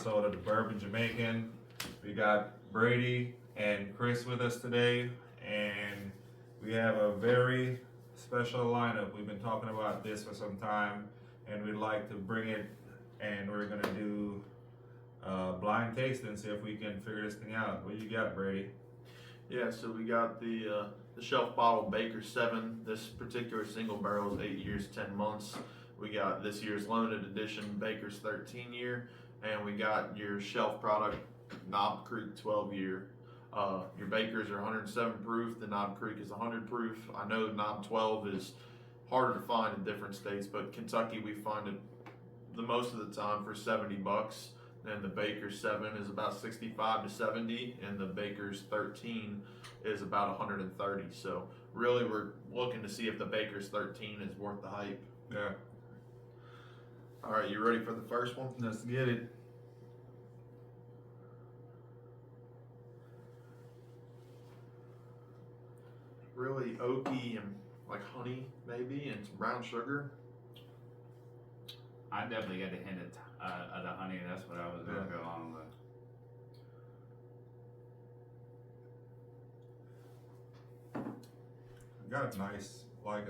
episode of the Bourbon Jamaican. We got Brady and Chris with us today, and we have a very special lineup. We've been talking about this for some time, and we'd like to bring it, and we're gonna do blind tasting and see if we can figure this thing out. What you got, Brady? Yeah, so we got the shelf bottle Baker 7. This particular single barrel is 8 years, 10 months. We got this year's limited edition Baker's 13 year, and we got your shelf product Knob Creek 12 year. Your Bakers are 107 proof, the Knob Creek is 100 proof. I know Knob 12 is harder to find in different states, but Kentucky we find it the most of the time for $70. And the Baker's 7 is about 65 to 70, and the Baker's 13 is about 130. So really we're looking to see if the Baker's 13 is worth the hype. Yeah. All right, you ready for the first one? Let's get it. Really oaky and like honey maybe, and some brown sugar. I definitely get the hint of the honey. That's what I was going to go on with. Got a nice, like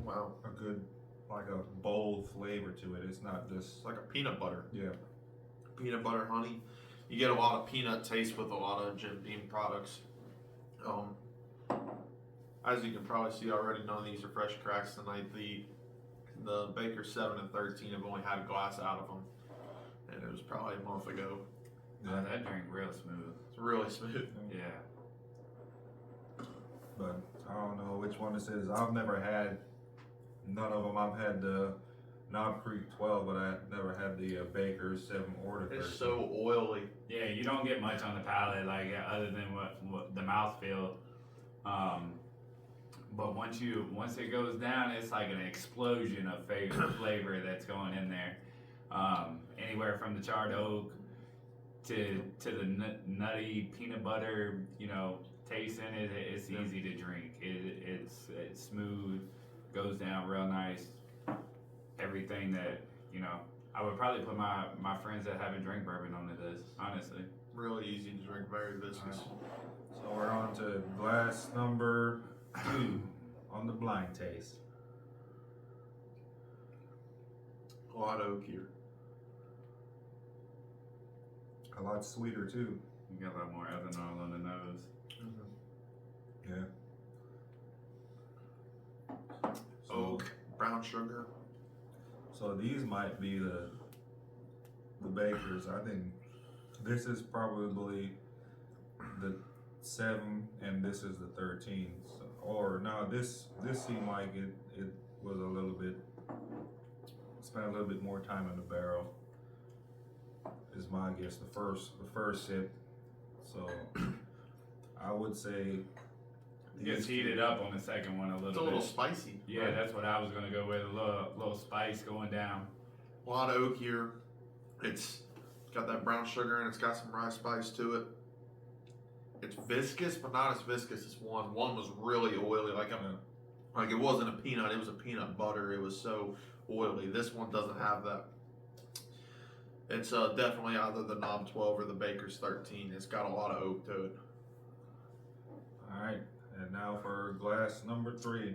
Wow, a good, like a bold flavor to it. It's not just it's like a peanut butter. yeah. Peanut butter honey. You get a lot of peanut taste with a lot of Jim Beam products. As you can probably see already, none of these are fresh cracks tonight. The Baker 7 and 13 have only had glass out of them, and it was probably a month ago. Yeah, that drink real smooth. It's really smooth. Yeah. But I don't know which one this is. I've never had none of them. I've had the Knob Creek 12, but I never had the Baker's 7 or the 13. It's so oily. Yeah, you don't get much on the palate, like other than what the mouthfeel. But once it goes down, it's like an explosion of flavor that's going in there. Anywhere from the charred oak to the nutty peanut butter, taste in it. It's easy to drink. It's smooth, goes down real nice. Everything that I would probably put my friends that haven't drank bourbon onto this. Honestly, Really easy to drink, very viscous. So we're on to glass number 2 on the blind taste. A lot oakier. A lot sweeter too. you got a lot more ethanol on the nose. Yeah. So, Oak, brown sugar. So these might be the Bakers. I think this is probably the 7 and this is the 13. So, or no, this seemed like it was a little bit, spent a little bit more time in the barrel. Is my guess. The first sip. So I would say It gets heated up on the second one a little It's a bit. little spicy. Yeah, right? that's what I was gonna go with. A little spice going down. A lot of oakier. It's got that brown sugar and it's got some rye spice to it. It's viscous, but not as viscous as one. One was really oily, like it wasn't a peanut, it was a peanut butter. It was so oily. This one doesn't have that. It's definitely either the Knob 12 or the Baker's 13. It's got a lot of oak to it. all right. And now for glass number 3.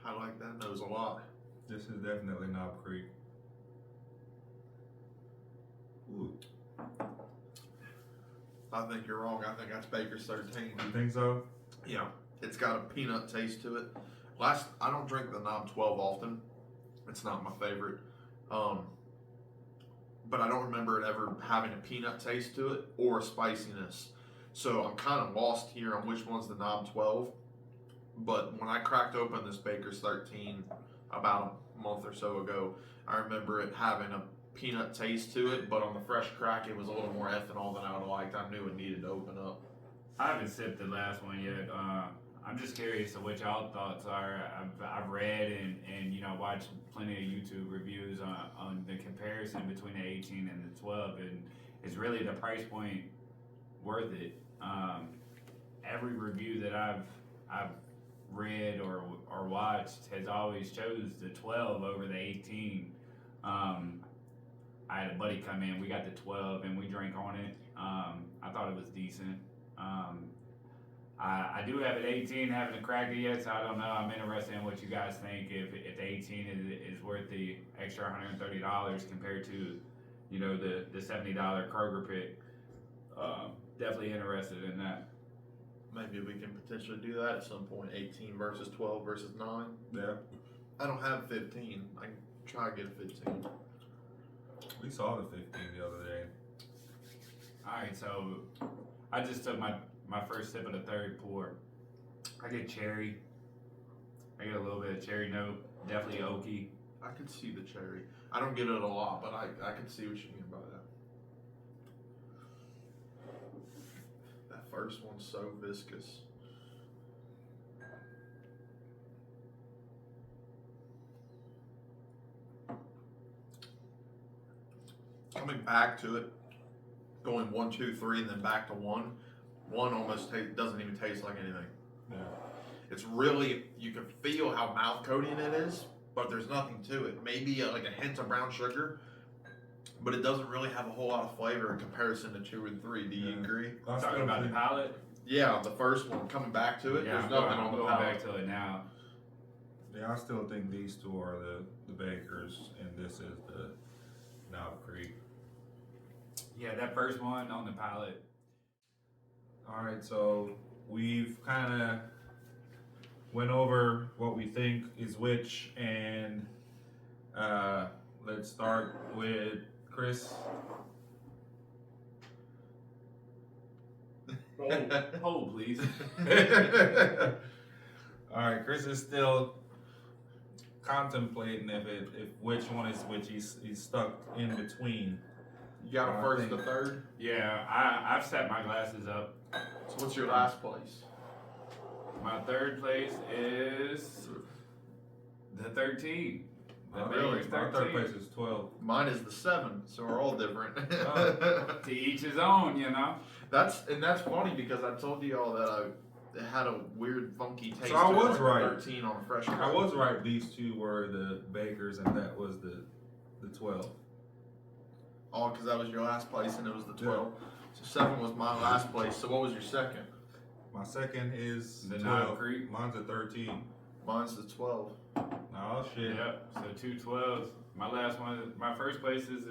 I like that nose a lot. This is definitely Knob Creek. Ooh, I think you're wrong. I think that's Baker's 13. you think so? Yeah, it's got a peanut taste to it. I don't drink the Knob 12 often. It's not my favorite. But I don't remember it ever having a peanut taste to it or a spiciness. So I'm kind of lost here on which one's the Knob 12. But when I cracked open this Baker's 13 about a month or so ago, I remember it having a peanut taste to it, but on the fresh crack it was a little more ethanol than I would have liked. I knew it needed to open up. I haven't sipped the last one yet. I'm just curious of what y'all thoughts are. I've read and watched plenty of YouTube reviews on the comparison between the 18 and the 12, and is really the price point worth it? Every review that I've read or watched has always chose the 12 over the 18. I had a buddy come in. We got the 12 and we drank on it. I thought it was decent. I do have an 18, haven't cracked it yet, so I don't know. I'm interested in what you guys think. If the 18 is worth the extra $130 compared to, you know, the $70 Kroger pick. Definitely interested in that. Maybe we can potentially do that at some point. 18 versus 12 versus 9. Yeah. I don't have 15. I can try to get a 15. We saw the 15 the other day. Alright, so I just took my first sip of the third pour. I get cherry. I get a little bit of cherry note. Definitely oaky. I could see the cherry. I don't get it a lot, but I can see what you mean by that. That first one's so viscous. Coming back to it, going 1, 2, 3, and then back to 1. 1 almost doesn't even taste like anything. Yeah. It's really, you can feel how mouth coating it is, but there's nothing to it. Maybe like a hint of brown sugar, but it doesn't really have a whole lot of flavor in comparison to 2 and 3. Do you agree? I Talking still about the think- palate. Yeah, the first one, coming back to it, Yeah, there's I'm nothing going, on I'm the going palate. back to it now. Yeah, I still think these two are the Bakers, and this is the Knob Creek. Yeah, that first one on the palate. All right, so we've kind of went over what we think is which, and let's start with Chris. Hold, please. All right, Chris is still contemplating if which one is which. He's stuck in between. You got a I first think- to third? Yeah, I've set my glasses up. So what's your last place? My third place is the 13. The Really? Baker's My 13. third place is 12. Mine is the 7, so we're all different. To each his own, you know. That's funny because I told you all that it had a weird, funky taste. So I to it, was like a right. 13 on a fresh. I was right. These two were the Bakers, and that was the 12. Oh, because that was your last place and it was the 12. So 7 was my last place. So what was your second? My second is The 12. Knob Creek. Mine's a 13. Mine's the 12. Oh shit. Yep. So 2 12s. My last one, my first place is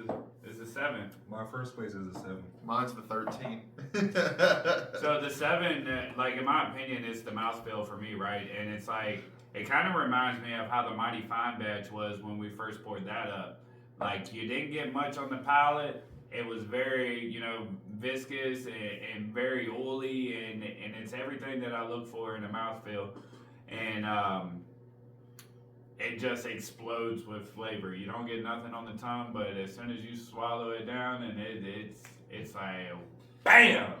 the 7. My first place is a 7. Mine's the 13. So the 7, like in my opinion, is the mouthfeel for me, right? And it's like it kind of reminds me of how the Mighty Fine batch was when we first poured that up. Like you didn't get much on the palate. It was very, you know, viscous and very oily, and it's everything that I look for in a mouthfeel. And it just explodes with flavor. You don't get nothing on the tongue, but as soon as you swallow it down, and it's like BAM!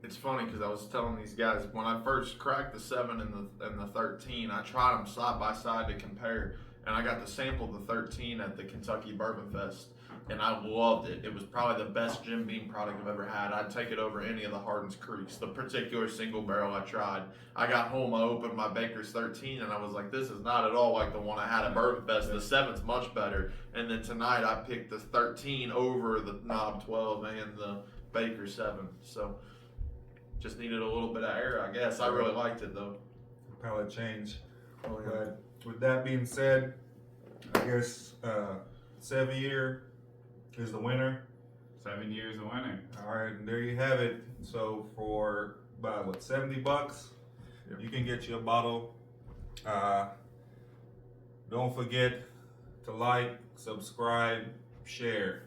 It's funny because I was telling these guys when I first cracked the 7 and the 13, I tried them side by side to compare, and I got to sample the 13 at the Kentucky Bourbon Fest, and I loved it. It was probably the best Jim Beam product I've ever had. I'd take it over any of the Hardin's Creeks, the particular single barrel I tried. I got home, I opened my Baker's 13, and I was like, this is not at all like the one I had at Bourbon Fest. The 7's much better. And then tonight I picked the 13 over the Knob 12 and the Baker 7. So just needed a little bit of air, I guess. I really liked it though. Palate change. Oh, But with that being said, I guess 7 year is the winner. 7 years a winner. All right, and there you have it. So for about what, $70, Yep. you can get you a bottle. Don't forget to like, subscribe, share.